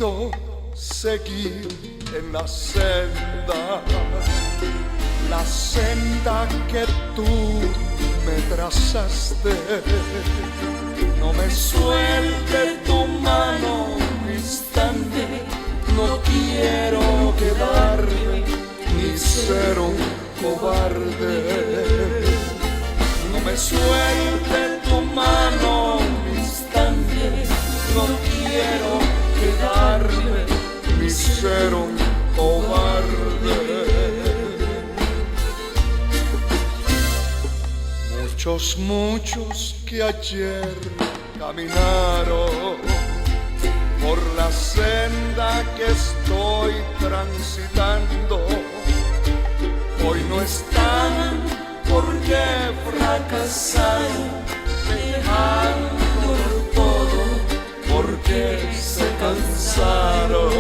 decido seguir en la senda que tú me trazaste. No me suelte tu mano un instante, no quiero quedarme ni ser un cobarde. No me suelte tu mano un instante, no quiero quedarme ni ser un cobarde. Muchos que ayer caminaron por la senda que estoy transitando, hoy no están porque fracasaron, dejándolo todo porque se cansaron.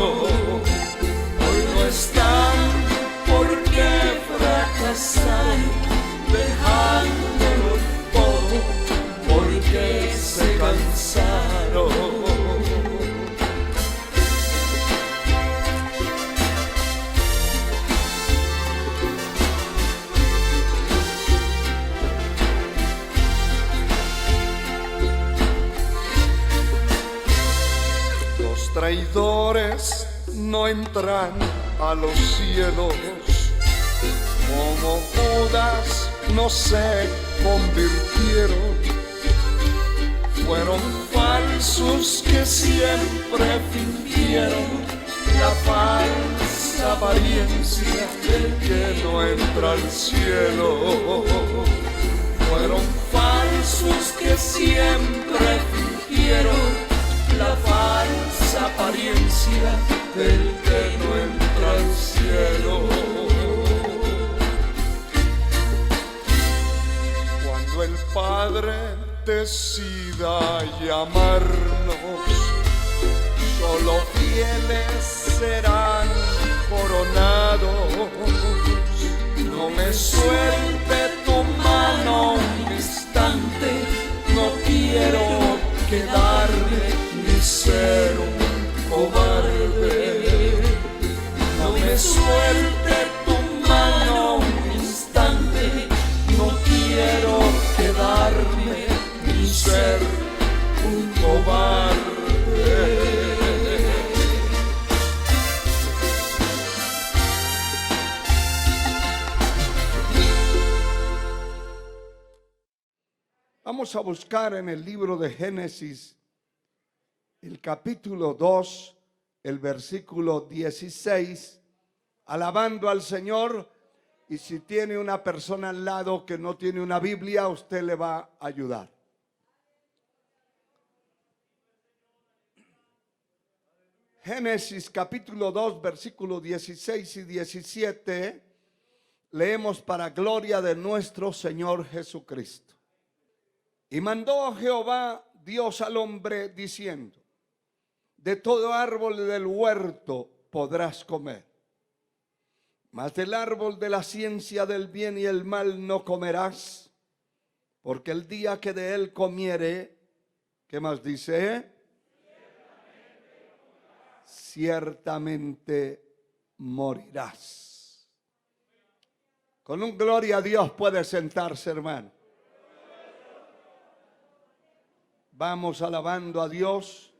Hoy no están porque fracasaron, dejándolo todo porque se cansaron. Los traidores no entran a los cielos, como Judas no se convirtieron. Fueron falsos que siempre fingieron la falsa apariencia del que no entra al cielo. Fueron falsos que siempre fingieron la falsa apariencia del que no entra al cielo. Cuando el Padre decida llamarnos, solo fieles serán coronados. No me suelte tu mano un instante, no quiero quedarme ni ser un cobarde. No me suelte tu mano un instante, no quiero quedarme ni ser un cobarde. Vamos a buscar en el libro de Génesis, el capítulo 2, el versículo 16, alabando al Señor. Y si tiene una persona al lado que no tiene una Biblia, usted le va a ayudar. Génesis capítulo 2, versículos 16 y 17, leemos para gloria de nuestro Señor Jesucristo. Y mandó Jehová Dios al hombre diciendo: de todo árbol del huerto podrás comer, mas del árbol de la ciencia del bien y el mal no comerás, porque el día que de él comiere, ¿qué más dice? Ciertamente morirás. Con un gloria a Dios puede sentarse, hermano. Vamos alabando a Dios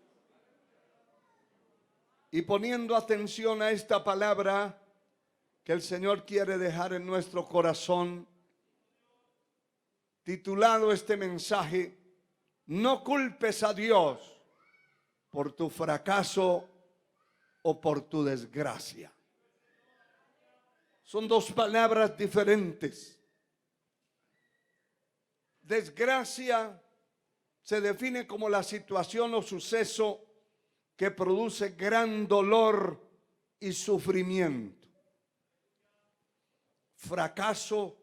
y poniendo atención a esta palabra que el Señor quiere dejar en nuestro corazón, titulado este mensaje: no culpes a Dios por tu fracaso o por tu desgracia. Son dos palabras diferentes. Desgracia se define como la situación o suceso que produce gran dolor y sufrimiento. Fracaso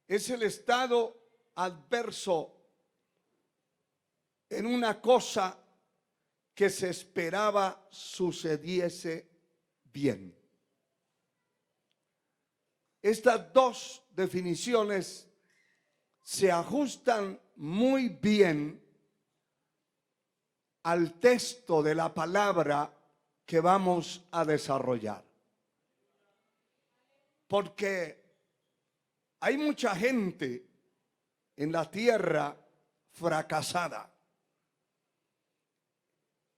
es el estado adverso en una cosa que se esperaba sucediese bien. Estas dos definiciones se ajustan muy bien al texto de la palabra que vamos a desarrollar. Porque hay mucha gente en la tierra fracasada.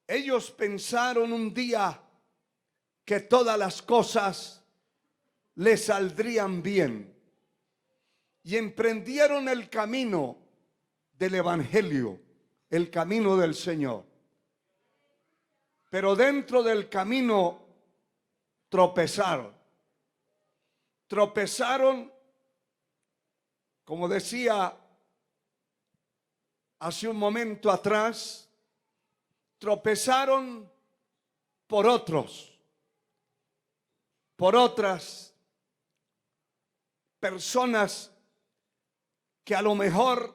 Ellos pensaron un día que todas las cosas les saldrían bien y emprendieron el camino del evangelio, el camino del Señor. Pero dentro del camino tropezaron. Tropezaron, como decía hace un momento atrás, tropezaron por otros, por otras personas que a lo mejor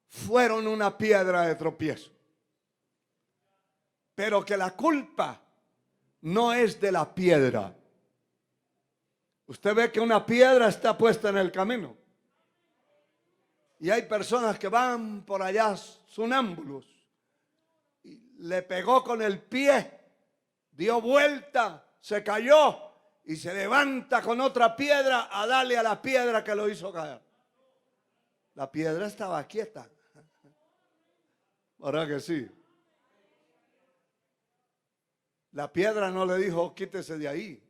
fueron una piedra de tropiezo. Pero que la culpa no es de la piedra. Usted ve que una piedra está puesta en el camino. Y hay personas que van por allá sonámbulos. Y le pegó con el pie, dio vuelta, se cayó y se levanta con otra piedra a darle a la piedra que lo hizo caer. La piedra estaba quieta. ¿Verdad que sí? La piedra no le dijo, quítese de ahí.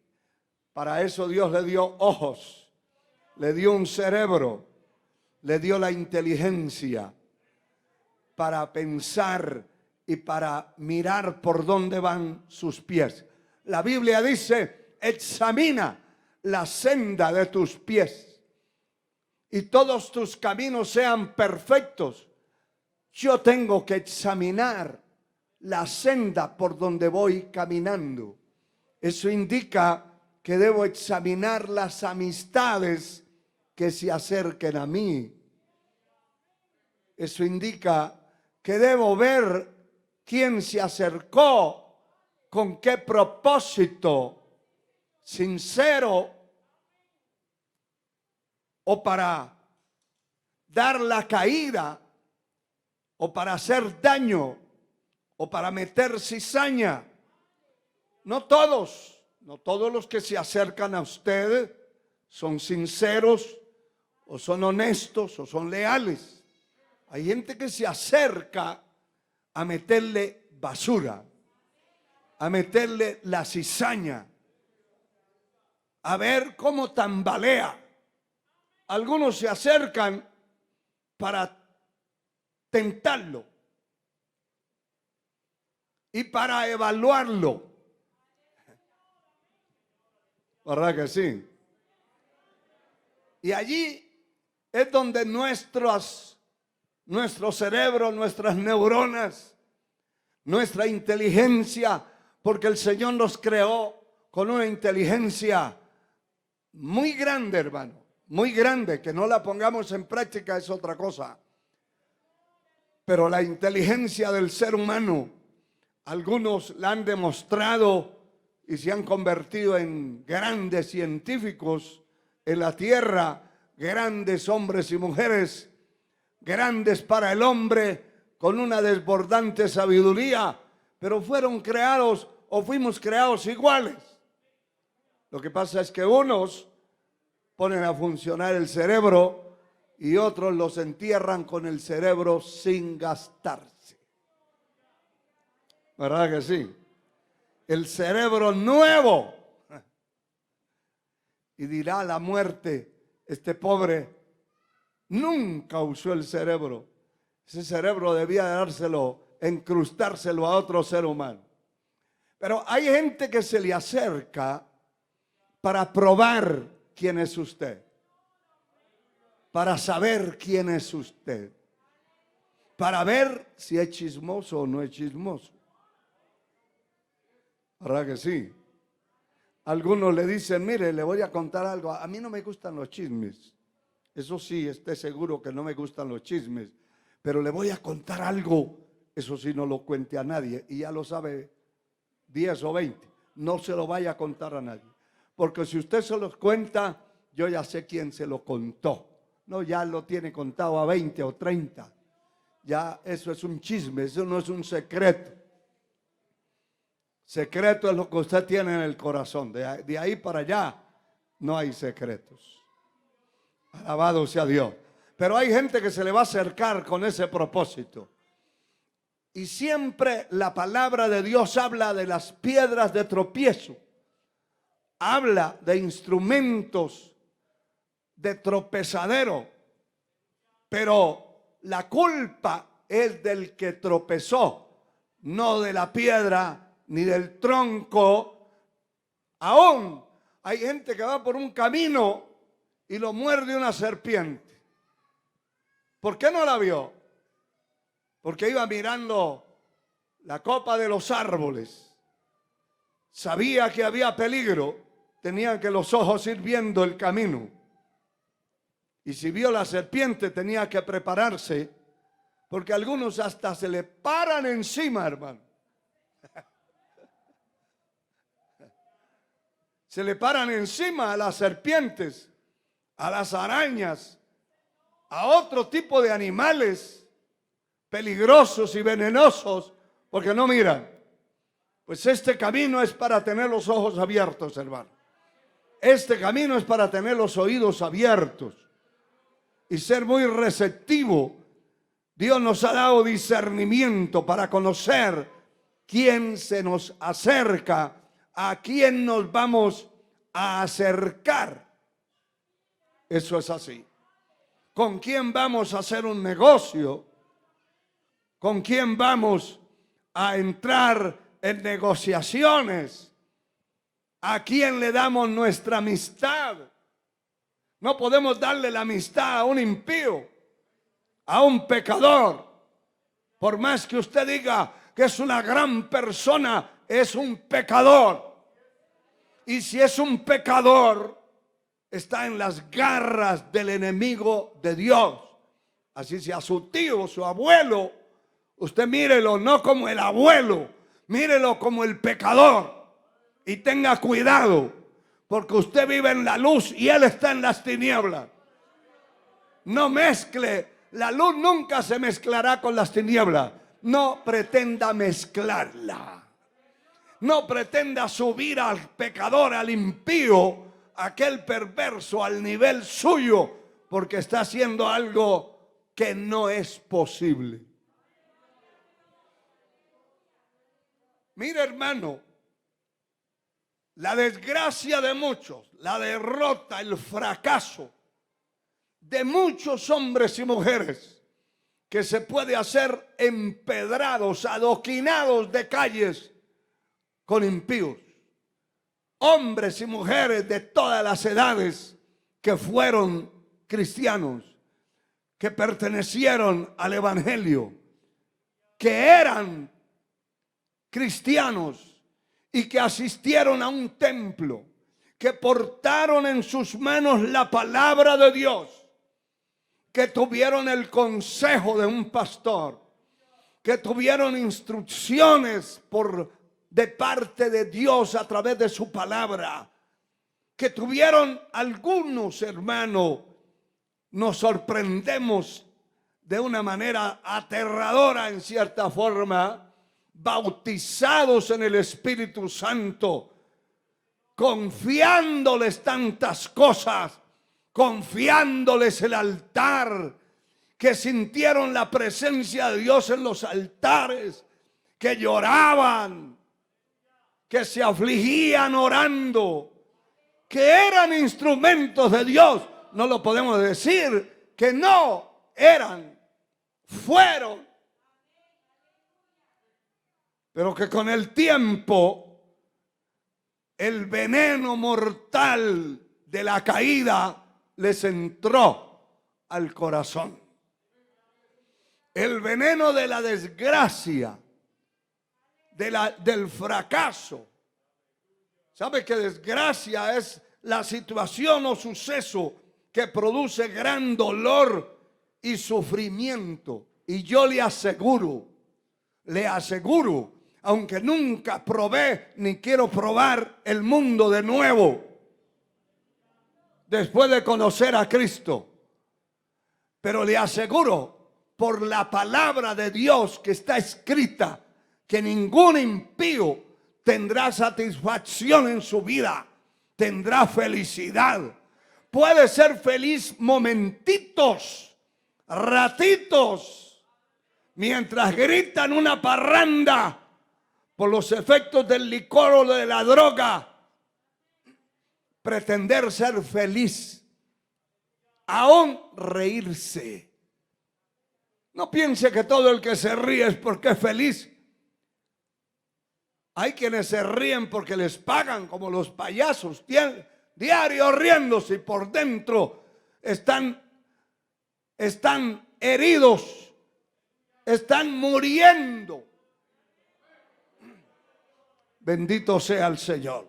Para eso Dios le dio ojos, le dio un cerebro, le dio la inteligencia para pensar y para mirar por dónde van sus pies. La Biblia dice, examina la senda de tus pies y todos tus caminos sean perfectos. Yo tengo que examinar la senda por donde voy caminando. Eso indica que debo examinar las amistades que se acerquen a mí. Eso indica que debo ver quién se acercó, con qué propósito, sincero o para dar la caída o para hacer daño o para meter cizaña. No todos los que se acercan a usted son sinceros o son honestos o son leales. Hay gente que se acerca a meterle basura, a meterle la cizaña, a ver cómo tambalea. Algunos se acercan para tentarlo y para evaluarlo. ¿Verdad que sí? Y allí es donde nuestro cerebro, nuestras neuronas, nuestra inteligencia, porque el Señor nos creó con una inteligencia muy grande, hermano, muy grande. Que no la pongamos en práctica es otra cosa. Pero la inteligencia del ser humano, algunos la han demostrado y se han convertido en grandes científicos en la tierra, grandes hombres y mujeres, grandes para el hombre, con una desbordante sabiduría, pero fueron creados o fuimos creados iguales. Lo que pasa es que unos ponen a funcionar el cerebro y otros los entierran con el cerebro sin gastarse. ¿Verdad que sí? El cerebro nuevo. Y dirá la muerte, este pobre nunca usó el cerebro. Ese cerebro debía dárselo, incrustárselo a otro ser humano. Pero hay gente que se le acerca para probar quién es usted, para saber quién es usted, para ver si es chismoso o no es chismoso. ¿Verdad que sí? Algunos le dicen, mire, le voy a contar algo. A mí no me gustan los chismes. Eso sí, esté seguro que no me gustan los chismes. Pero le voy a contar algo. Eso sí, no lo cuente a nadie. Y ya lo sabe 10 o 20. No se lo vaya a contar a nadie. Porque si usted se los cuenta, yo ya sé quién se lo contó. No, ya lo tiene contado a 20 o 30. Ya eso es un chisme, eso no es un secreto. Secreto es lo que usted tiene en el corazón. De ahí para allá no hay secretos. Alabado sea Dios. Pero hay gente que se le va a acercar con ese propósito. Y siempre la palabra de Dios habla de las piedras de tropiezo. Habla de instrumentos de tropezadero. Pero la culpa es del que tropezó, no de la piedra ni del tronco. Aún hay gente que va por un camino y lo muerde una serpiente. ¿Por qué no la vio? Porque iba mirando la copa de los árboles. Sabía que había peligro. Tenían que los ojos ir viendo el camino. Y si vio la serpiente tenía que prepararse. Porque algunos hasta se le paran encima, hermano. Se le paran encima a las serpientes, a las arañas, a otro tipo de animales peligrosos y venenosos, porque no miran. Pues este camino es para tener los ojos abiertos, hermano. Este camino es para tener los oídos abiertos y ser muy receptivo. Dios nos ha dado discernimiento para conocer quién se nos acerca, a quién nos vamos a acercar. Eso es así. ¿Con quién vamos a hacer un negocio? ¿Con quién vamos a entrar en negociaciones? ¿A quién le damos nuestra amistad? No podemos darle la amistad a un impío, a un pecador. Por más que usted diga que es una gran persona, es un pecador. Y si es un pecador, está en las garras del enemigo de Dios. Así sea su tío, su abuelo, usted mírelo no como el abuelo, mírelo como el pecador. Y tenga cuidado, porque usted vive en la luz y él está en las tinieblas. No mezcle, la luz nunca se mezclará con las tinieblas. No pretenda mezclarla. No pretenda subir al pecador, al impío, aquel perverso al nivel suyo, porque está haciendo algo que no es posible. Mire, hermano, la desgracia de muchos, la derrota, el fracaso de muchos hombres y mujeres que se puede hacer empedrados, adoquinados de calles con impíos. Hombres y mujeres de todas las edades que fueron cristianos, que pertenecieron al evangelio, que eran cristianos y que asistieron a un templo, que portaron en sus manos la palabra de Dios, que tuvieron el consejo de un pastor, que tuvieron instrucciones de parte de Dios a través de su palabra, que tuvieron algunos, hermanos, nos sorprendemos de una manera aterradora en cierta forma, bautizados en el Espíritu Santo, confiándoles tantas cosas, confiándoles el altar, que sintieron la presencia de Dios en los altares, que lloraban, que se afligían orando, que eran instrumentos de Dios. No lo podemos decir que no eran, fueron, pero que con el tiempo el veneno mortal de la caída les entró al corazón. El veneno de la desgracia, del fracaso. ¿Sabe que desgracia es la situación o suceso que produce gran dolor y sufrimiento? Y yo le aseguro, aunque nunca probé ni quiero probar el mundo de nuevo, después de conocer a Cristo, pero le aseguro por la palabra de Dios que está escrita, que ningún impío tendrá satisfacción en su vida, tendrá felicidad. Puede ser feliz momentitos, ratitos, mientras gritan una parranda por los efectos del licor o de la droga. Pretender ser feliz, aún reírse. No piense que todo el que se ríe es porque es feliz. Hay quienes se ríen porque les pagan, como los payasos, diario riéndose, y por dentro están heridos, están muriendo. Bendito sea el Señor.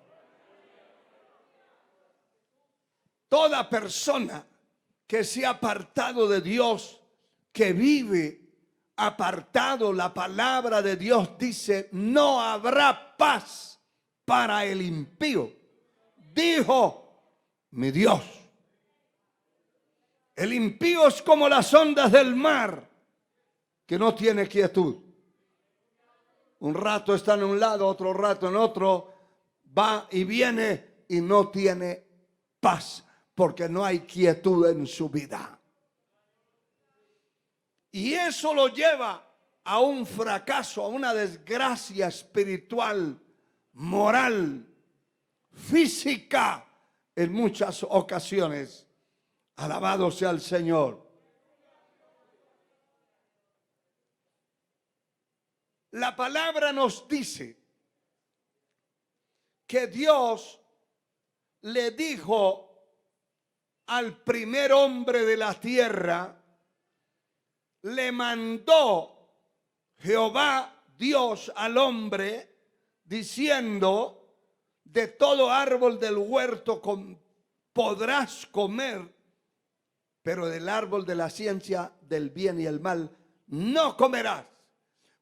Toda persona que se ha apartado de Dios, que vive apartado, la palabra de Dios dice: no habrá paz para el impío, dijo mi Dios. El impío es como las ondas del mar, que no tiene quietud. Un rato está en un lado, otro rato en otro, va y viene y no tiene paz, porque no hay quietud en su vida. Y eso lo lleva a un fracaso, a una desgracia espiritual, moral, física, en muchas ocasiones. Alabado sea el Señor. La palabra nos dice que Dios le dijo al primer hombre de la tierra, le mandó Jehová Dios al hombre diciendo: de todo árbol del huerto podrás comer, pero del árbol de la ciencia del bien y el mal no comerás,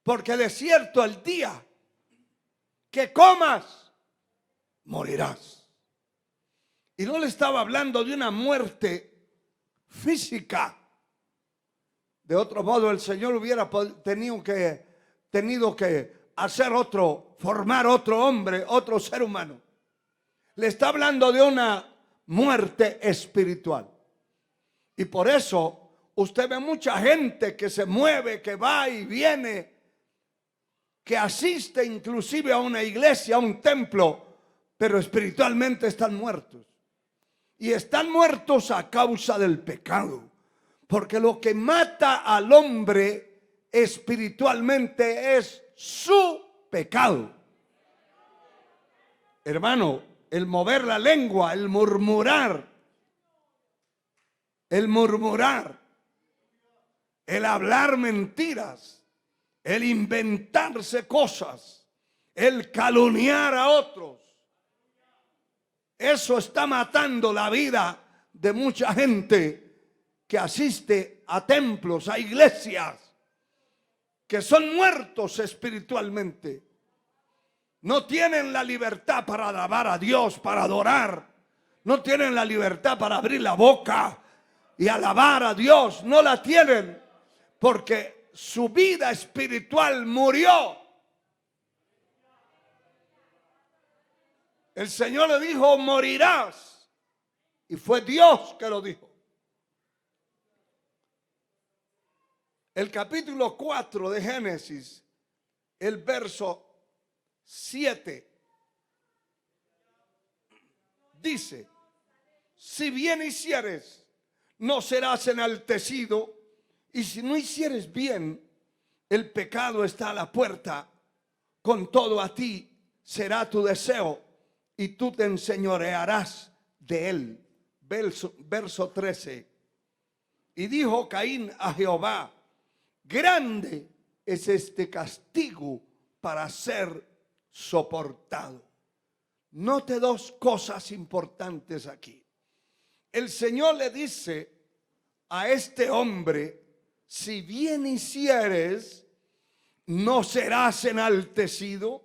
porque de cierto el día que comas morirás. Y no le estaba hablando de una muerte física. De otro modo, el Señor hubiera tenido que hacer formar otro hombre, otro ser humano. Le está hablando de una muerte espiritual. Y por eso usted ve mucha gente que se mueve, que va y viene, que asiste inclusive a una iglesia, a un templo, pero espiritualmente están muertos. Y están muertos a causa del pecado. Porque lo que mata al hombre espiritualmente es su pecado. Hermano, el mover la lengua, el murmurar, el hablar mentiras, el inventarse cosas, el calumniar a otros, eso está matando la vida de mucha gente que asiste a templos, a iglesias, que son muertos espiritualmente. No tienen la libertad para alabar a Dios, para adorar. No tienen la libertad para abrir la boca y alabar a Dios. No la tienen porque su vida espiritual murió. El Señor le dijo: morirás. Y fue Dios que lo dijo. El capítulo 4 de Génesis, el verso 7, dice: si bien hicieres, no serás enaltecido, y si no hicieres bien, el pecado está a la puerta. Con todo a ti será tu deseo, y tú te enseñorearás de él. Verso 13. Y dijo Caín a Jehová: grande es este castigo para ser soportado. Note dos cosas importantes aquí. El Señor le dice a este hombre: si bien hicieres, no serás enaltecido.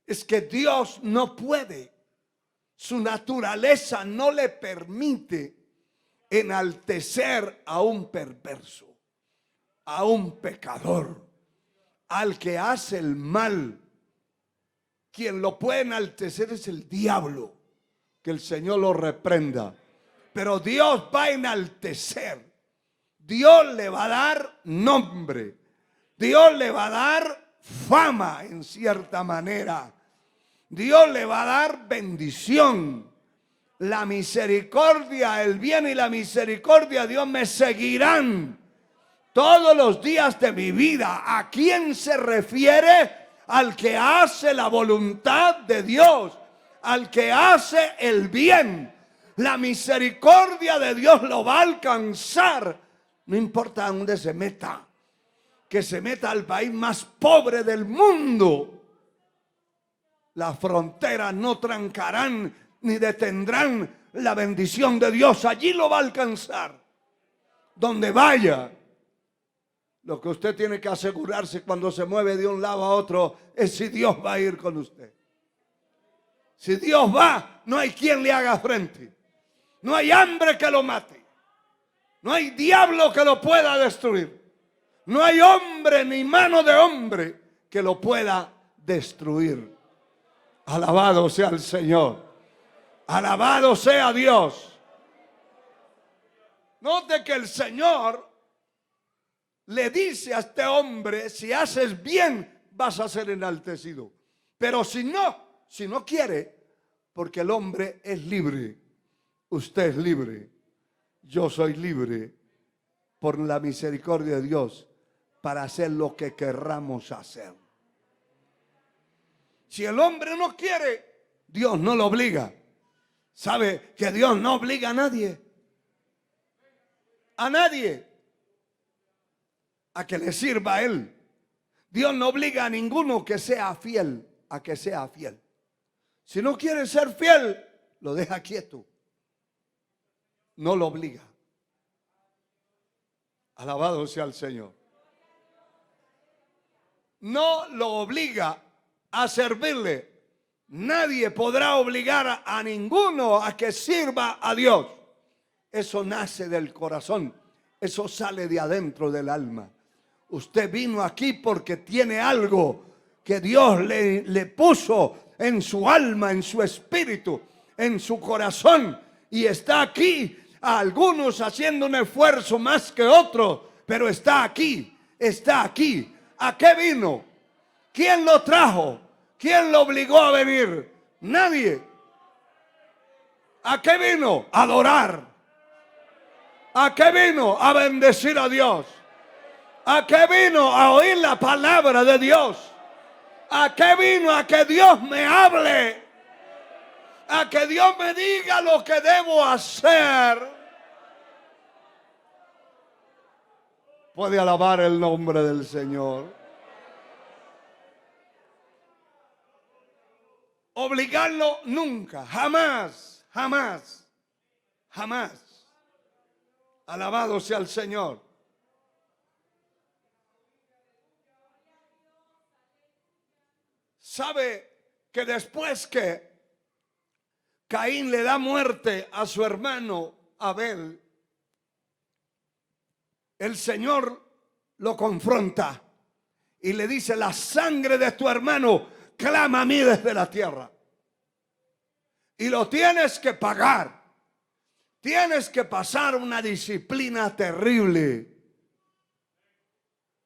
Es que Dios no puede, su naturaleza no le permite enaltecer a un perverso, a un pecador, al que hace el mal. quien lo puede enaltecer es el diablo. Que el Señor lo reprenda. Pero Dios va a enaltecer. Dios le va a dar nombre. Dios le va a dar fama en cierta manera. Dios le va a dar bendición. La misericordia, el bien y la misericordia de Dios me seguirán todos los días de mi vida. ¿A quién se refiere? Al que hace la voluntad de Dios, al que hace el bien. La misericordia de Dios lo va a alcanzar. No importa dónde se meta. Que se meta al país más pobre del mundo. Las fronteras no trancarán ni detendrán la bendición de Dios. Allí lo va a alcanzar. Donde vaya. Lo que usted tiene que asegurarse cuando se mueve de un lado a otro es si Dios va a ir con usted. Si Dios va, no hay quien le haga frente. No hay hambre que lo mate. No hay diablo que lo pueda destruir. No hay hombre ni mano de hombre que lo pueda destruir. Alabado sea el Señor. Alabado sea Dios. Note que el Señor le dice a este hombre: si haces bien, vas a ser enaltecido. Pero si no quiere, porque el hombre es libre. Usted es libre. Yo soy libre por la misericordia de Dios para hacer lo que querramos hacer. Si el hombre no quiere, Dios no lo obliga. ¿Sabe que Dios no obliga a nadie? A nadie. A que le sirva a Él. Dios no obliga a ninguno que sea fiel, a que sea fiel. Si no quiere ser fiel, lo deja quieto. No lo obliga. Alabado sea el Señor. No lo obliga a servirle. Nadie podrá obligar a ninguno a que sirva a Dios. Eso nace del corazón. Eso sale de adentro del alma. Usted vino aquí porque tiene algo que Dios le puso en su alma, en su espíritu, en su corazón. Y está aquí. A algunos haciendo un esfuerzo más que otros, pero está aquí, está aquí. ¿A qué vino? ¿Quién lo trajo? ¿Quién lo obligó a venir? Nadie. ¿A qué vino? A adorar. ¿A qué vino? A bendecir a Dios. ¿A qué vino? A oír la palabra de Dios. ¿A qué vino? A que Dios me hable. A que Dios me diga lo que debo hacer. Puede alabar el nombre del Señor. Obligarlo nunca, jamás, jamás, jamás. Alabado sea el Señor. ¿Sabe que después que Caín le da muerte a su hermano Abel, el Señor lo confronta y le dice: la sangre de tu hermano clama a mí desde la tierra. Y lo tienes que pagar. Tienes que pasar una disciplina terrible.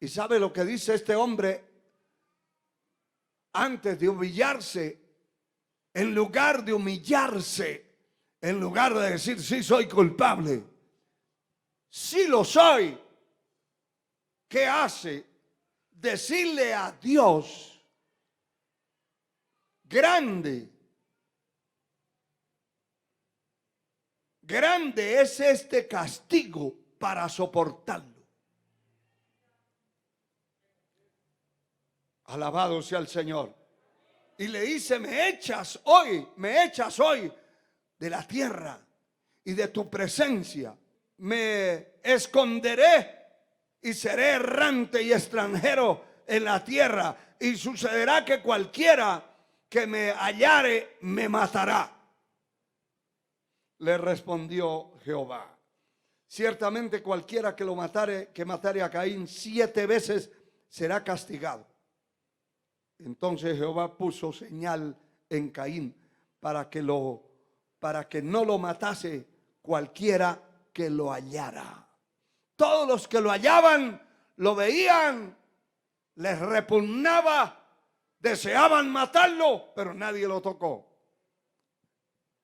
¿Y sabe lo que dice este hombre? Antes de humillarse, en lugar de humillarse, en lugar de decir sí soy culpable, sí lo soy, ¿qué hace? Decirle a Dios: grande, grande es este castigo para soportarlo. Alabado sea el Señor. Y le dice: me echas hoy de la tierra y de tu presencia. Me esconderé y seré errante y extranjero en la tierra. Y sucederá que cualquiera que me hallare me matará. Le respondió Jehová: ciertamente cualquiera que matare a Caín 7 veces será castigado. Entonces Jehová puso señal en Caín para que no lo matase cualquiera que lo hallara. Todos los que lo hallaban, lo veían, les repugnaba, deseaban matarlo, pero nadie lo tocó.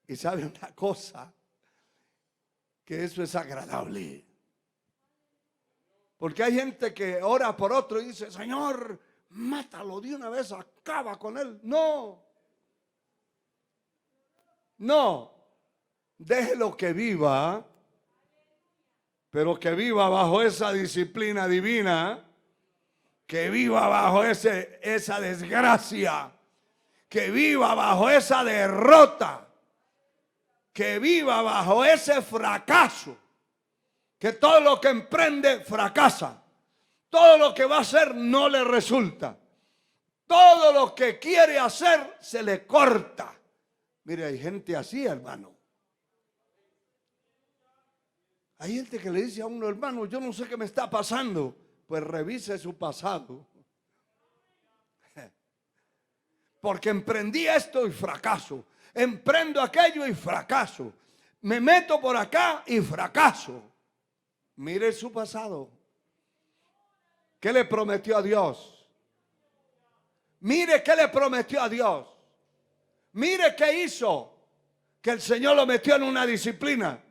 Y sabe una cosa, que eso es agradable. Porque hay gente que ora por otro y dice, Señor, mátalo de una vez, acaba con él. No, déjelo que viva, pero que viva bajo esa disciplina divina, que viva bajo esa desgracia, que viva bajo esa derrota, que viva bajo ese fracaso, que todo lo que emprende fracasa, todo lo que va a hacer no le resulta, todo lo que quiere hacer se le corta. Mire, hay gente así, hermano. Hay gente que le dice a uno, hermano, yo no sé qué me está pasando. Pues revise su pasado. Porque emprendí esto y fracaso. Emprendo aquello y fracaso. Me meto por acá y fracaso. Mire su pasado. ¿Qué le prometió a Dios? Mire qué le prometió a Dios. Mire qué hizo. Que el Señor lo metió en una disciplina.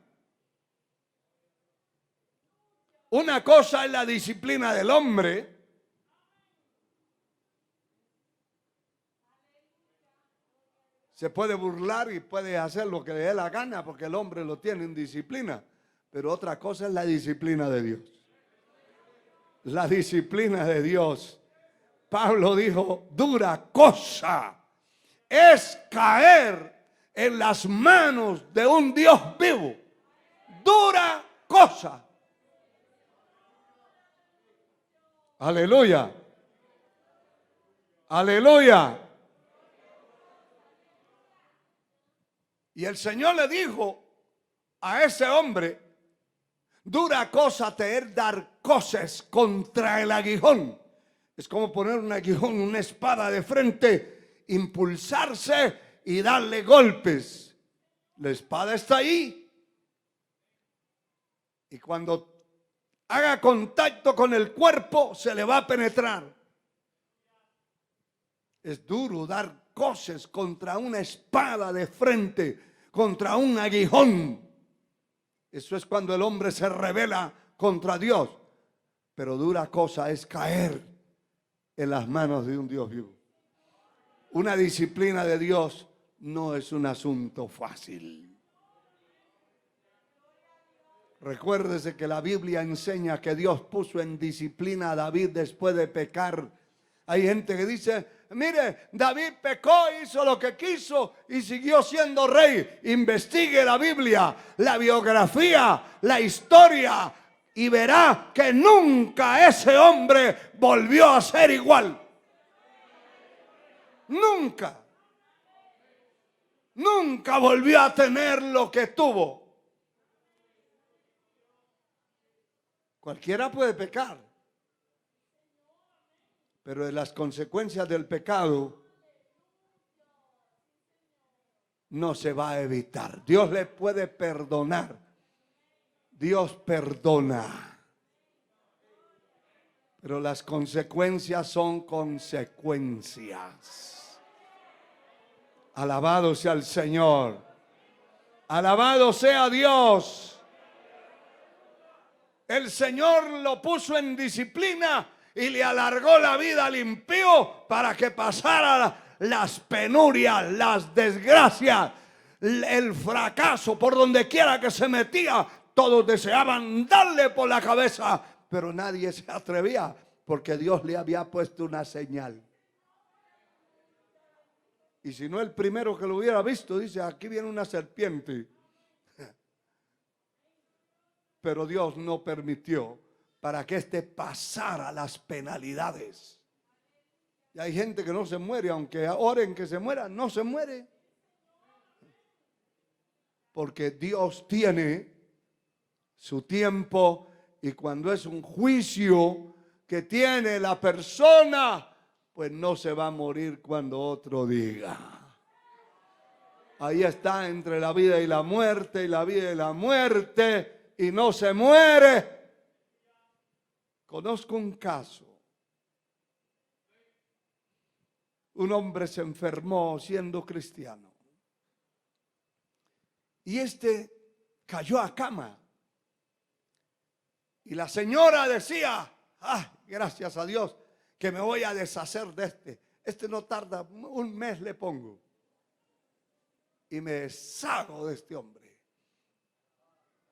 Una cosa es la disciplina del hombre. Se puede burlar y puede hacer lo que le dé la gana porque el hombre lo tiene en disciplina. Pero otra cosa es la disciplina de Dios. La disciplina de Dios. Pablo dijo, dura cosa es caer en las manos de un Dios vivo. Dura cosa. Aleluya. Aleluya. Y el Señor le dijo a ese hombre, dura cosa te es dar coces contra el aguijón. Es como poner un aguijón, una espada de frente, impulsarse y darle golpes. La espada está ahí. Y cuando haga contacto con el cuerpo, se le va a penetrar. Es duro dar coces contra una espada de frente, contra un aguijón. Eso es cuando el hombre se rebela contra Dios. Pero dura cosa es caer en las manos de un Dios vivo. Una disciplina de Dios no es un asunto fácil. Recuérdese que la Biblia enseña que Dios puso en disciplina a David después de pecar. Hay gente que dice, mire, David pecó, hizo lo que quiso y siguió siendo rey. Investigue la Biblia, la biografía, la historia y verá que nunca ese hombre volvió a ser igual. Nunca. Nunca volvió a tener lo que tuvo. Cualquiera puede pecar, pero de las consecuencias del pecado no se va a evitar. Dios le puede perdonar. Dios perdona. Pero las consecuencias son consecuencias. Alabado sea el Señor. Alabado sea Dios. El Señor lo puso en disciplina y le alargó la vida al impío para que pasara las penurias, las desgracias, el fracaso, por donde quiera que se metía. Todos deseaban darle por la cabeza, pero nadie se atrevía porque Dios le había puesto una señal. Y si no, el primero que lo hubiera visto dice, aquí viene una serpiente. Pero Dios no permitió para que éste pasara las penalidades. Y hay gente que no se muere, aunque oren que se muera, no se muere. Porque Dios tiene su tiempo y cuando es un juicio que tiene la persona, pues no se va a morir cuando otro diga. Ahí está entre la vida y la muerte, y la vida y la muerte, y no se muere. Conozco un caso. Un hombre se enfermó siendo cristiano. Y cayó a cama. Y la señora decía, gracias a Dios que me voy a deshacer de este no tarda, un mes le pongo y me deshago de este hombre,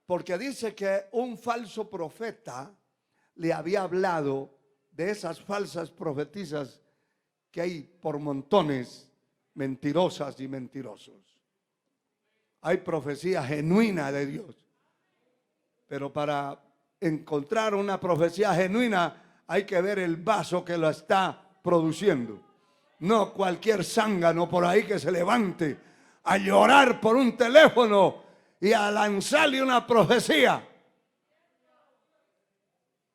porque dice que un falso profeta le había hablado de esas falsas profetizas que hay por montones, mentirosas y mentirosos. Hay profecía genuina de Dios, pero para encontrar una profecía genuina hay que ver el vaso que lo está produciendo. No cualquier zángano por ahí que se levante a llorar por un teléfono y a lanzarle una profecía.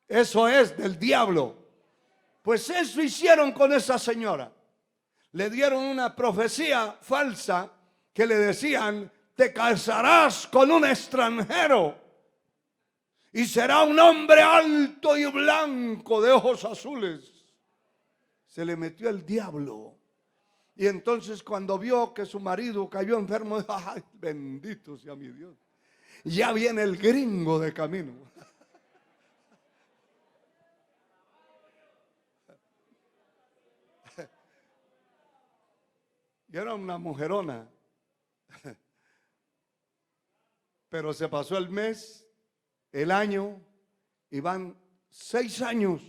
Eso es del diablo. Pues eso hicieron con esa señora. Le dieron una profecía falsa que le decían: te casarás con un extranjero y será un hombre alto y blanco de ojos azules. Se le metió el diablo. Y entonces cuando vio que su marido cayó enfermo, dijo: ay, bendito sea mi Dios, ya viene el gringo de camino. Y era una mujerona. Pero se pasó el mes, el año, y van 6 años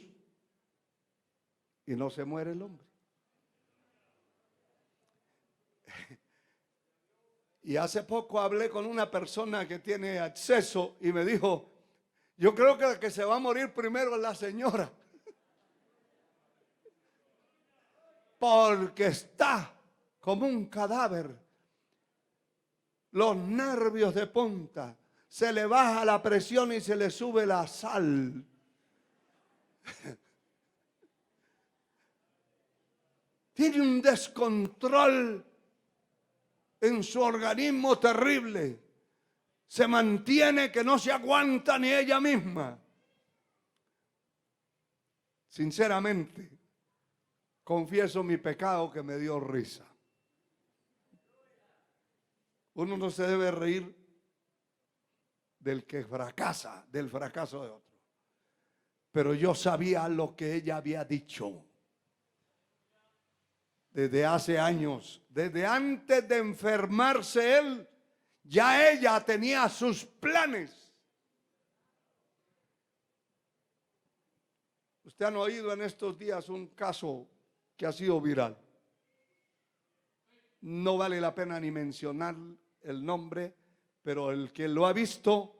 y no se muere el hombre. Y hace poco hablé con una persona que tiene acceso y me dijo: yo creo que la que se va a morir primero es la señora, porque está como un cadáver, los nervios de punta, se le baja la presión y se le sube la sal. Tiene un descontrol en su organismo terrible. Se mantiene que no se aguanta ni ella misma. Sinceramente, confieso mi pecado que me dio risa. Uno no se debe reír del que fracasa, del fracaso de otro. Pero yo sabía lo que ella había dicho desde hace años, desde antes de enfermarse él, ya ella tenía sus planes. Usted han oído en estos días un caso que ha sido viral. No vale la pena ni mencionar el nombre, pero el que lo ha visto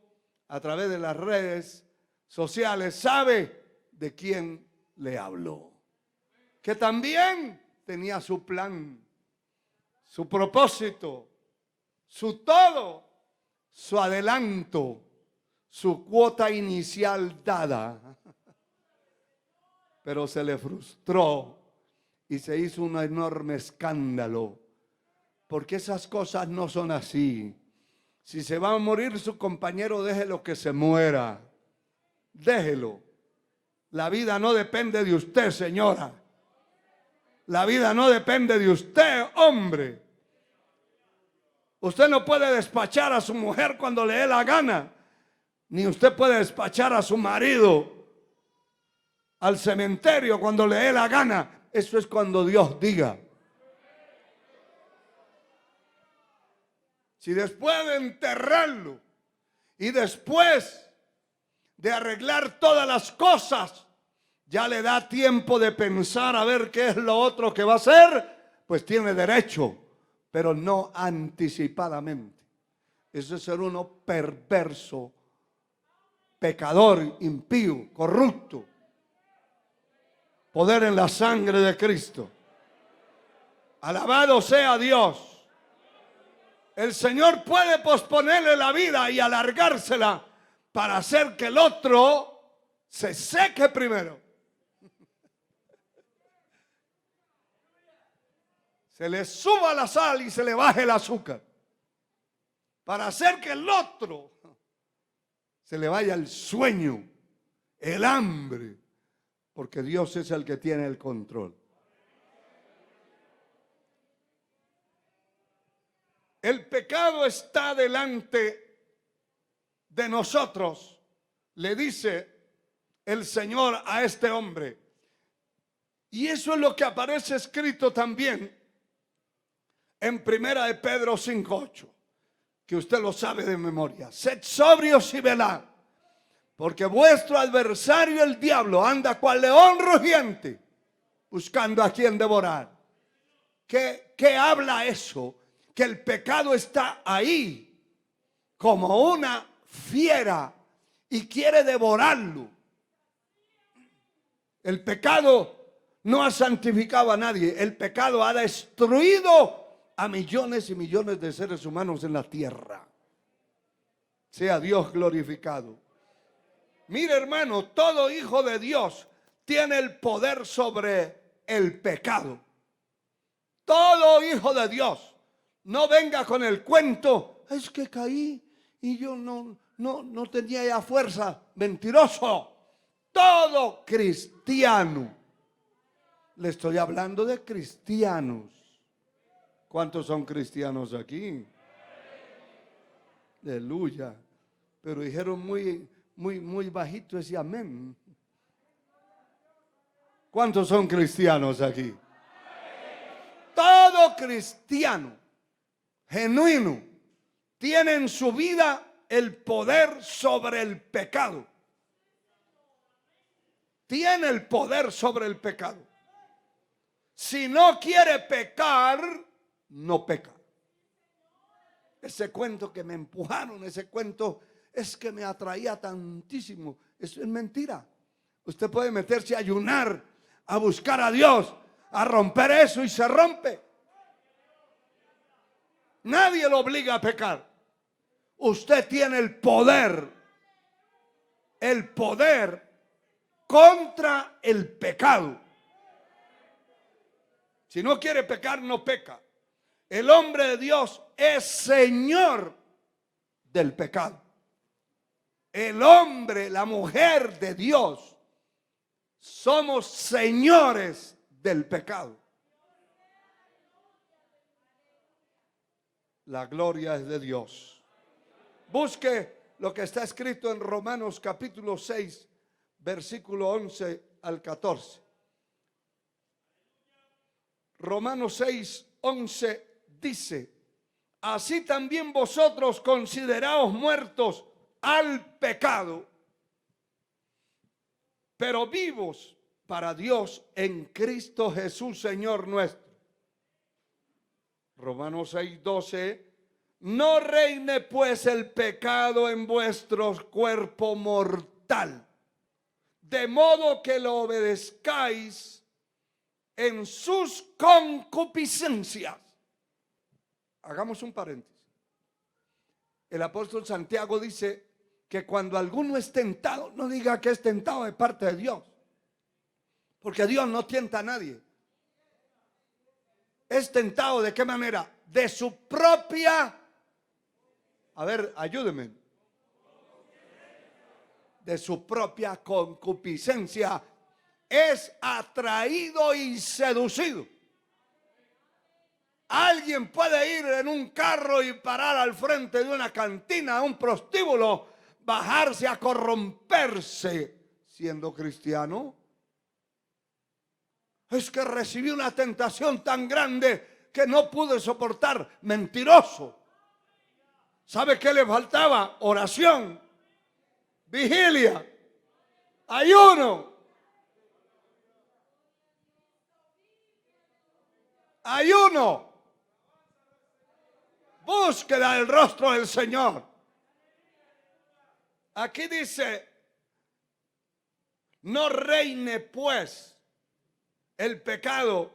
a través de las redes sociales sabe de quién le hablo. Que también tenía su plan, su propósito, su todo, su adelanto, su cuota inicial dada. Pero se le frustró y se hizo un enorme escándalo. Porque esas cosas no son así. Si se va a morir su compañero, déjelo que se muera. Déjelo. La vida no depende de usted, señora. La vida no depende de usted, hombre. Usted no puede despachar a su mujer cuando le dé la gana. Ni usted puede despachar a su marido al cementerio cuando le dé la gana. Eso es cuando Dios diga. Si después de enterrarlo y después de arreglar todas las cosas, ya le da tiempo de pensar a ver qué es lo otro que va a hacer, pues tiene derecho, pero no anticipadamente. Eso es ser uno perverso, pecador, impío, corrupto. Poder en la sangre de Cristo. Alabado sea Dios. El Señor puede posponerle la vida y alargársela para hacer que el otro se seque primero. se le suba la sal y se le baje el azúcar, para hacer que el otro se le vaya el sueño, el hambre, porque Dios es el que tiene el control. El pecado está delante de nosotros, le dice el Señor a este hombre. Y eso es lo que aparece escrito también en Primera de Pedro 5:8, que usted lo sabe de memoria. Sed sobrios y velad, porque vuestro adversario el diablo anda cual león rugiente, buscando a quien devorar. ¿Qué habla eso? Que el pecado está ahí como una fiera y quiere devorarlo. El pecado no ha santificado a nadie. El pecado ha destruido a millones y millones de seres humanos en la tierra. Sea Dios glorificado. Mire, hermano, todo hijo de Dios tiene el poder sobre el pecado. Todo hijo de Dios. No venga con el cuento, es que caí y yo no tenía ya fuerza. Mentiroso. Todo cristiano. Le estoy hablando de cristianos. ¿Cuántos son cristianos aquí? Aleluya. Pero dijeron muy bajito ese amén. ¿Cuántos son cristianos aquí? Todo cristiano genuino tiene en su vida el poder sobre el pecado. Tiene el poder sobre el pecado. Si no quiere pecar, no peca. Ese cuento que me empujaron, ese cuento es que me atraía tantísimo. Eso es mentira. Usted puede meterse a ayunar, a buscar a Dios, a romper eso y se rompe. Nadie lo obliga a pecar. Usted tiene el poder contra el pecado. Si no quiere pecar, no peca. El hombre de Dios es señor del pecado. El hombre, la mujer de Dios, somos señores del pecado. La gloria es de Dios. Busque lo que está escrito en Romanos capítulo 6, versículo 11 al 14. Romanos 6, 11 dice: así también vosotros consideraos muertos al pecado, pero vivos para Dios en Cristo Jesús, Señor nuestro. Romanos 6, 12. No reine pues el pecado en vuestro cuerpo mortal, de modo que lo obedezcáis en sus concupiscencias. Hagamos un paréntesis. El apóstol Santiago dice que cuando alguno es tentado, no diga que es tentado de parte de Dios, porque Dios no tienta a nadie. Es tentado ¿de qué manera? De su propia, a ver, ayúdeme, de su propia concupiscencia es atraído y seducido. Alguien puede ir en un carro y parar al frente de una cantina, un prostíbulo, bajarse a corromperse siendo cristiano. Es que recibí una tentación tan grande que no pude soportar. Mentiroso. ¿Sabe qué le faltaba? Oración, vigilia, ayuno. Ayuno. Búsqueda del rostro del Señor. Aquí dice: no reine pues el pecado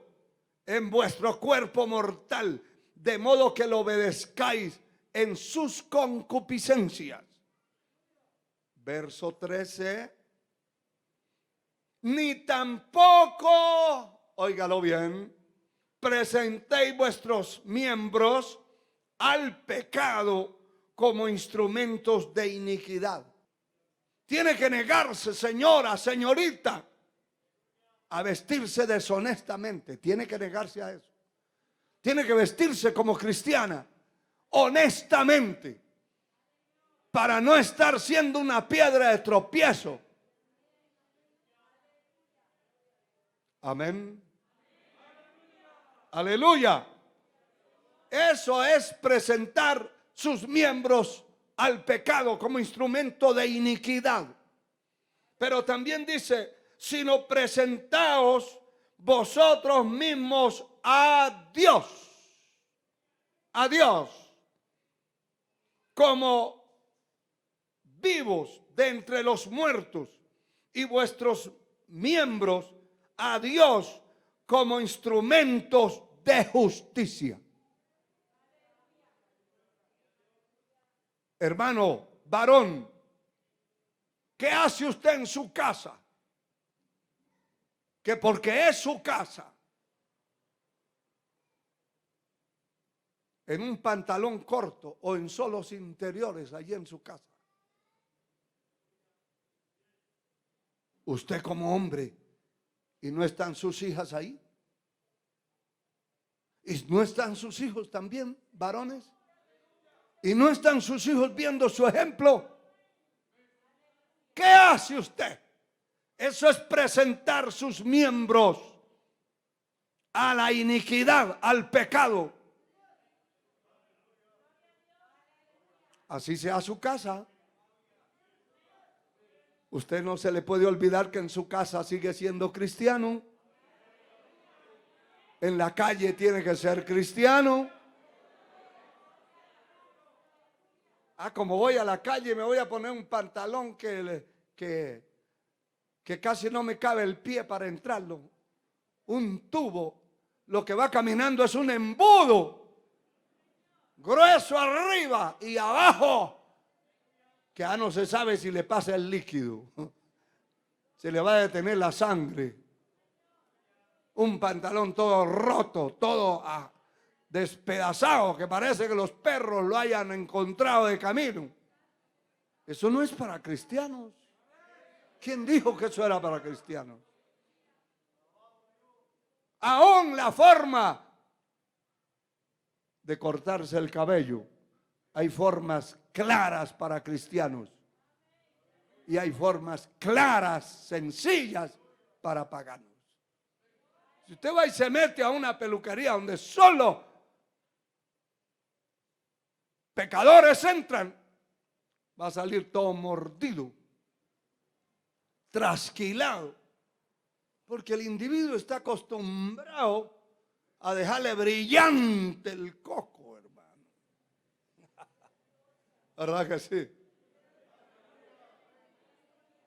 en vuestro cuerpo mortal, de modo que lo obedezcáis en sus concupiscencias. Verso 13. Ni tampoco, óigalo bien, presentéis vuestros miembros al pecado como instrumentos de iniquidad. Tiene que negarse, señora, señorita, a vestirse deshonestamente. Tiene que negarse a eso. Tiene que vestirse como cristiana, honestamente, para no estar siendo una piedra de tropiezo. Amén. Aleluya. Eso es presentar sus miembros al pecado como instrumento de iniquidad. Pero también dice, sino presentaos vosotros mismos a Dios, como vivos de entre los muertos, y vuestros miembros a Dios como instrumentos de justicia. Hermano, varón, ¿qué hace usted en su casa? Que porque es su casa, en un pantalón corto o en solos interiores allí en su casa. Usted como hombre, ¿y no están sus hijas ahí? ¿Y no están sus hijos también, varones? ¿Y no están sus hijos viendo su ejemplo? ¿Qué hace usted? Eso es presentar sus miembros a la iniquidad, al pecado. Así sea su casa. Usted no se le puede olvidar que en su casa sigue siendo cristiano. En la calle tiene que ser cristiano. Como voy a la calle me voy a poner un pantalón que casi no me cabe el pie para entrarlo. Un tubo. Lo que va caminando es un embudo. Grueso arriba y abajo. Que no se sabe si le pasa el líquido. Se le va a detener la sangre. Un pantalón todo roto, todo despedazado, que parece que los perros lo hayan encontrado de camino. Eso no es para cristianos. ¿Quién dijo que eso era para cristianos? Aún la forma de cortarse el cabello, hay formas claras para cristianos y hay formas claras, sencillas para paganos. Si usted va y se mete a una peluquería donde solo pecadores entran, va a salir todo mordido, trasquilado, porque el individuo está acostumbrado a dejarle brillante el coco, hermano. ¿Verdad que sí?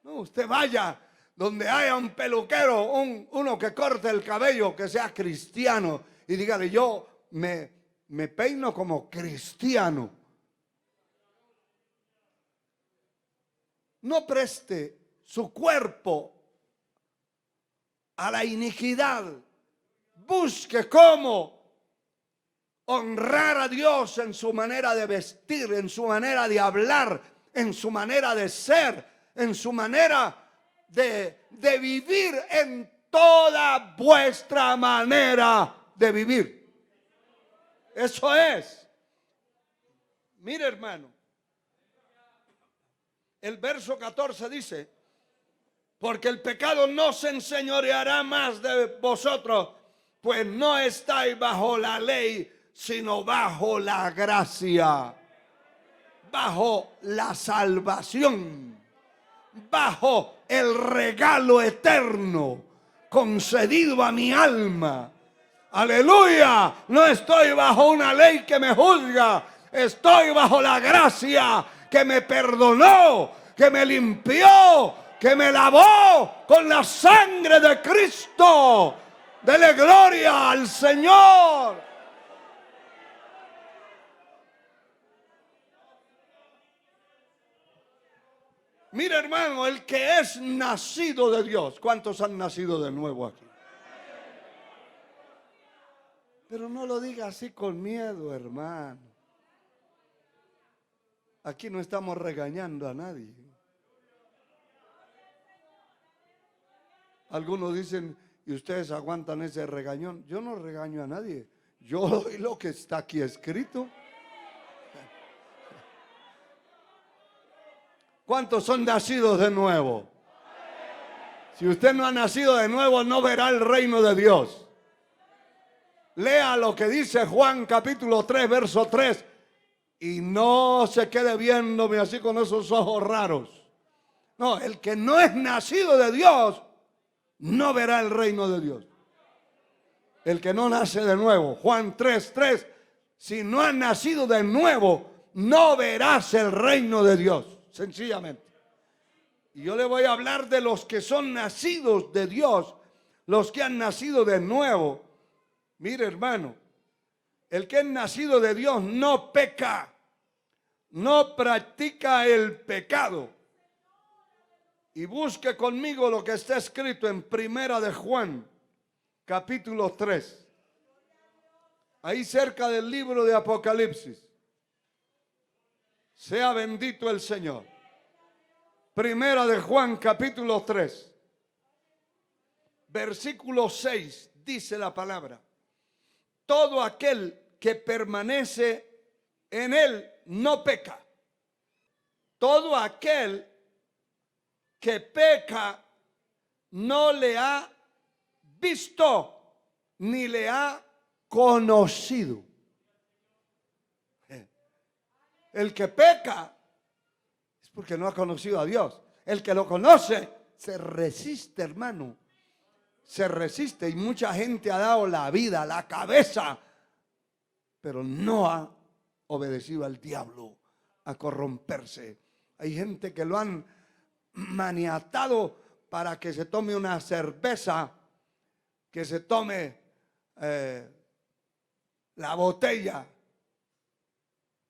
No, usted vaya donde haya un peluquero, uno que corte el cabello, que sea cristiano, y dígale, yo me peino como cristiano. No preste su cuerpo a la iniquidad. Busque cómo honrar a Dios en su manera de vestir, en su manera de hablar, en su manera de ser, en su manera de vivir, en toda vuestra manera de vivir. Eso es. Mire, hermano, el verso 14 dice, porque el pecado no se enseñoreará más de vosotros, pues no estáis bajo la ley, sino bajo la gracia, bajo la salvación, bajo el regalo eterno concedido a mi alma. Aleluya, no estoy bajo una ley que me juzga, estoy bajo la gracia que me perdonó, que me limpió, que me lavó con la sangre de Cristo. Dele gloria al Señor. Mira, hermano, el que es nacido de Dios. ¿Cuántos han nacido de nuevo aquí? no lo diga así con miedo, hermano. Aquí no estamos regañando a nadie. Algunos dicen, y ustedes aguantan ese regañón. Yo no regaño a nadie. Yo doy lo que está aquí escrito. ¿Cuántos son nacidos de nuevo? Si usted no ha nacido de nuevo, no verá el reino de Dios. Lea lo que dice Juan capítulo 3, verso 3. Y no se quede viéndome así con esos ojos raros. No, el que no es nacido de Dios, no verá el reino de Dios. El que no nace de nuevo. Juan 3, 3. Si no has nacido de nuevo, no verás el reino de Dios. Sencillamente. Y yo le voy a hablar de los que son nacidos de Dios, los que han nacido de nuevo. Mire, hermano, el que es nacido de Dios no peca, no practica el pecado. Y busque conmigo lo que está escrito en Primera de Juan, capítulo 3. Ahí cerca del libro de Apocalipsis. Sea bendito el Señor. Primera de Juan, capítulo 3. Versículo 6, dice la palabra. Todo aquel que permanece en él no peca. Todo aquel que peca no le ha visto ni le ha conocido. El que peca es porque no ha conocido a Dios. El que lo conoce se resiste, hermano. Se resiste, y mucha gente ha dado la vida, la cabeza, pero no ha obedecido al diablo a corromperse. Hay gente que lo han maniatado para que se tome una cerveza, que se tome la botella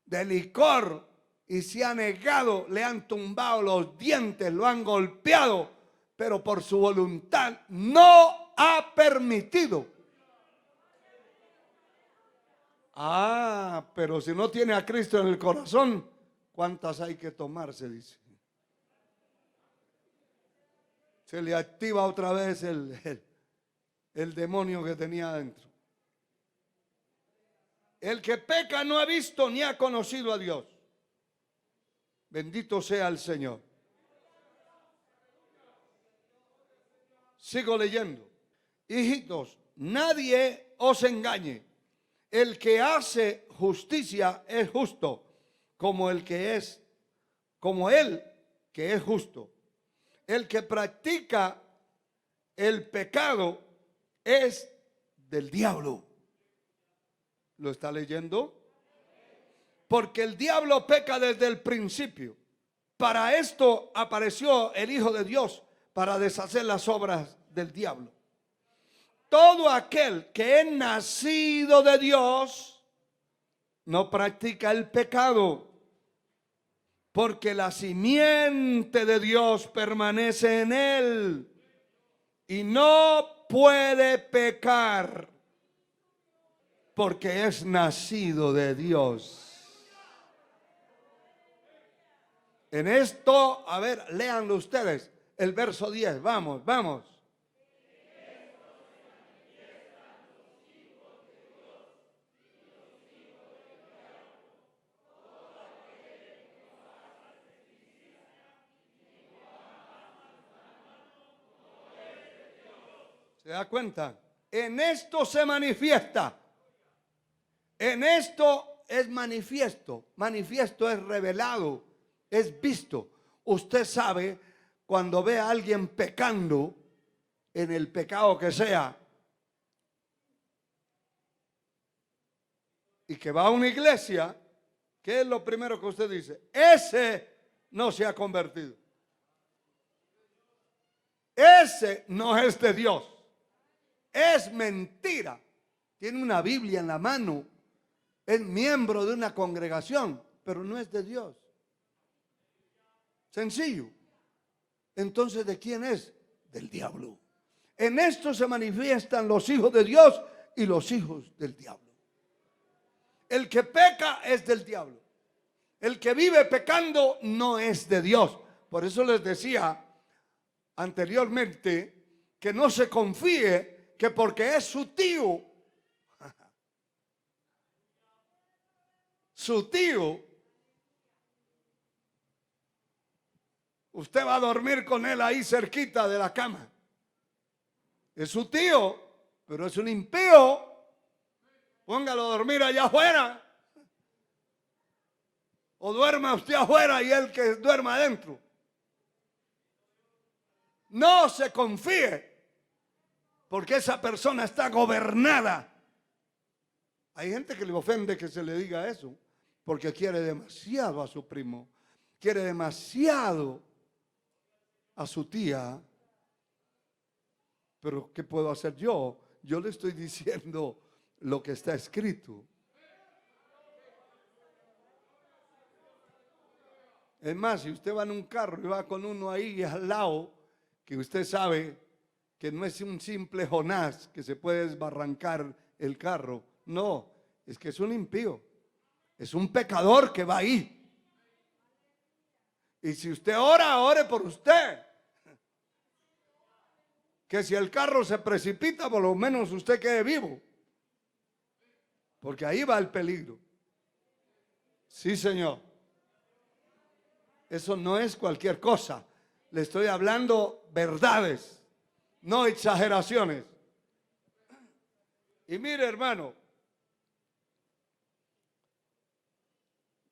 de licor, y se ha negado, le han tumbado los dientes, lo han golpeado, pero por su voluntad no ha permitido. Pero si no tiene a Cristo en el corazón, ¿cuántas hay que tomarse? Dice. Se le activa otra vez el demonio que tenía adentro. El que peca no ha visto ni ha conocido a Dios. Bendito sea el Señor. Sigo leyendo. Hijitos, nadie os engañe. El que hace justicia es justo, como él que es justo. El que practica el pecado es del diablo. ¿Lo está leyendo? Porque el diablo peca desde el principio. Para esto apareció el Hijo de Dios, para deshacer las obras del diablo. Todo aquel que es nacido de Dios no practica el pecado, porque la simiente de Dios permanece en él y no puede pecar, porque es nacido de Dios. En esto, a ver, léanlo ustedes, el verso 10, vamos. ¿Se da cuenta? En esto se manifiesta. En esto es manifiesto. Manifiesto es revelado, es visto. Usted sabe cuando ve a alguien pecando en el pecado que sea y que va a una iglesia, ¿qué es lo primero que usted dice? Ese no se ha convertido. Ese no es de Dios. Es mentira. Tiene una Biblia en la mano. Es miembro de una congregación, pero no es de Dios. Sencillo. Entonces, ¿de quién es? Del diablo. En esto se manifiestan los hijos de Dios y los hijos del diablo. El que peca es del diablo. El que vive pecando no es de Dios. Por eso les decía anteriormente que no se confíe que porque es su tío, usted va a dormir con él ahí cerquita de la cama. Es su tío, pero es un impío. Póngalo a dormir allá afuera. O duerma usted afuera y él que duerma adentro. No se confíe, porque esa persona está gobernada. Hay gente que le ofende que se le diga eso, porque quiere demasiado a su primo, quiere demasiado a su tía. Pero ¿qué puedo hacer yo? Yo le estoy diciendo lo que está escrito. Es más, si usted va en un carro y va con uno ahí al lado, que usted sabe que no es un simple Jonás que se puede desbarrancar el carro. No, es que es un impío. Es un pecador que va ahí. Y si usted ora, ore por usted. Que si el carro se precipita, por lo menos usted quede vivo. Porque ahí va el peligro. Sí, Señor. Eso no es cualquier cosa. Le estoy hablando verdades, no exageraciones. Y mire, hermano,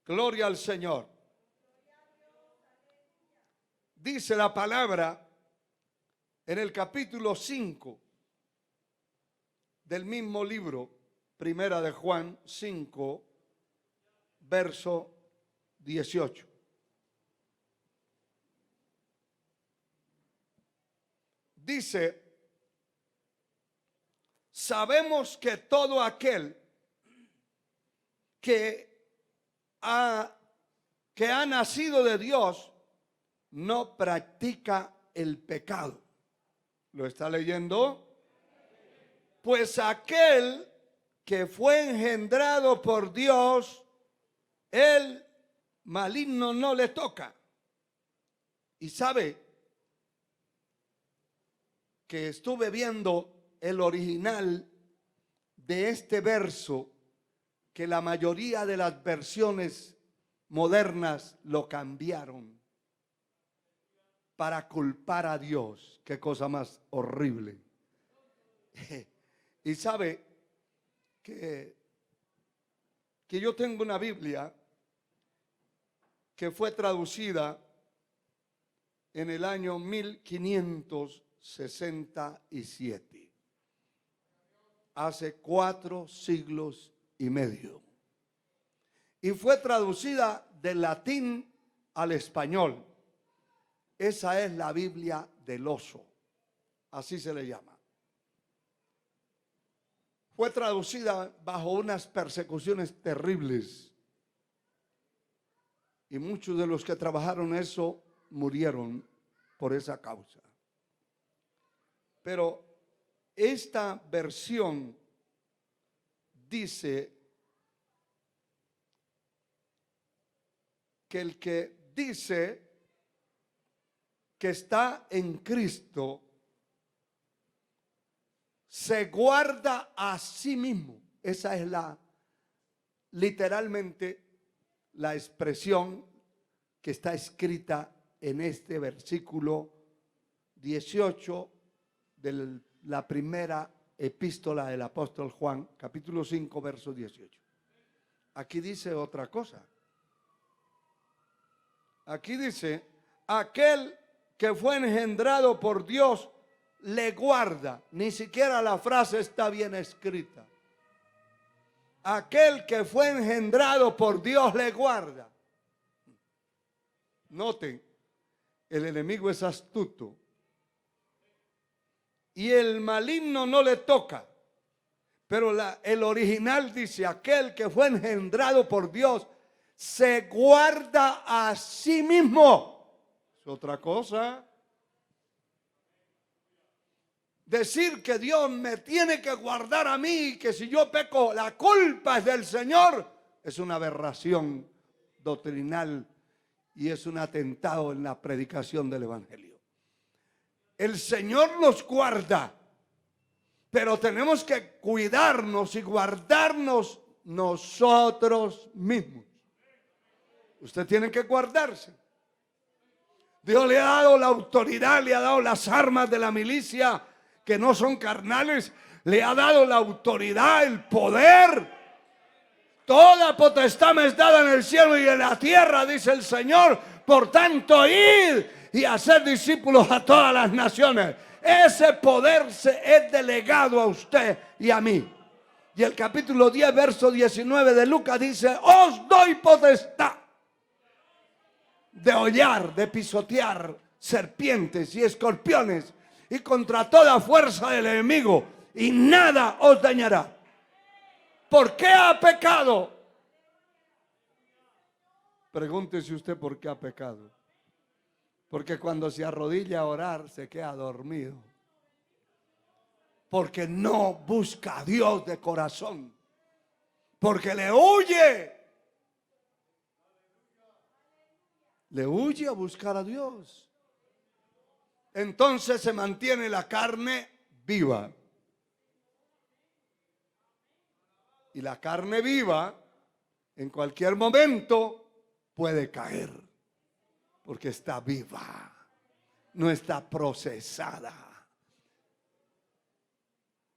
gloria al Señor. Dice la palabra en el capítulo 5 del mismo libro, Primera de Juan 5, verso 18. Dice, sabemos que todo aquel que ha nacido de Dios no practica el pecado. ¿Lo está leyendo? Pues aquel que fue engendrado por Dios, el maligno no le toca. Y sabe que estuve viendo el original de este verso, que la mayoría de las versiones modernas lo cambiaron para culpar a Dios. Qué cosa más horrible. Y sabe que yo tengo una Biblia que fue traducida en el año 1567, hace 4 siglos y medio, y fue traducida del latín al español. Esa es la Biblia del oso, así se le llama. Fue traducida bajo unas persecuciones terribles, y muchos de los que trabajaron eso murieron por esa causa. Pero esta versión dice que el que dice que está en Cristo se guarda a sí mismo. Esa es literalmente la expresión que está escrita en este versículo 18 de la primera epístola del apóstol Juan, capítulo 5, verso 18. Aquí dice otra cosa. Aquí dice, aquel que fue engendrado por Dios le guarda. Ni siquiera la frase está bien escrita. Aquel que fue engendrado por Dios le guarda. Noten, el enemigo es astuto. Y el maligno no le toca. Pero el original dice, aquel que fue engendrado por Dios se guarda a sí mismo. Es otra cosa. decir que Dios me tiene que guardar a mí, que si yo peco la culpa es del Señor, es una aberración doctrinal y es un atentado en la predicación del Evangelio. El Señor nos guarda, pero tenemos que cuidarnos y guardarnos nosotros mismos. Usted tiene que guardarse. Dios le ha dado la autoridad, le ha dado las armas de la milicia que no son carnales, le ha dado la autoridad, el poder. Toda potestad me es dada en el cielo y en la tierra, dice el Señor. Por tanto, id y hacer discípulos a todas las naciones. Ese poder se es delegado a usted y a mí. Y el capítulo 10, verso 19 de Lucas dice: os doy potestad de hollar, de pisotear serpientes y escorpiones y contra toda fuerza del enemigo, y nada os dañará. ¿Por qué ha pecado? Pregúntese usted por qué ha pecado. Porque cuando se arrodilla a orar se queda dormido. Porque no busca a Dios de corazón. Porque le huye. Le huye a buscar a Dios. Entonces se mantiene la carne viva. Y la carne viva en cualquier momento puede caer. Porque está viva. No está procesada.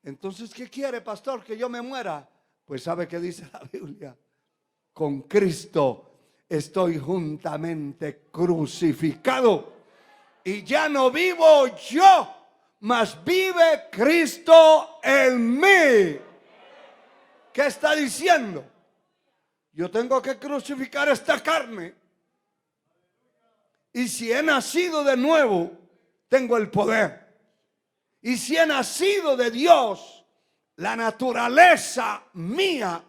Entonces, ¿qué quiere, pastor? ¿Que yo me muera? Pues ¿sabe qué dice la Biblia? Con Cristo estoy juntamente crucificado. Y ya no vivo yo, mas vive Cristo en mí. ¿Qué está diciendo? Yo tengo que crucificar esta carne. Y si he nacido de nuevo, tengo el poder. Y si he nacido de Dios, la naturaleza mía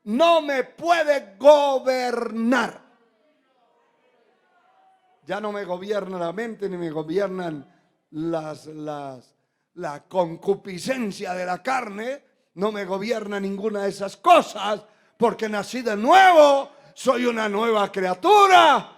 no me puede gobernar. Ya no me gobierna la mente, ni me gobiernan la concupiscencia de la carne. No me gobierna ninguna de esas cosas, porque nací de nuevo, soy una nueva criatura.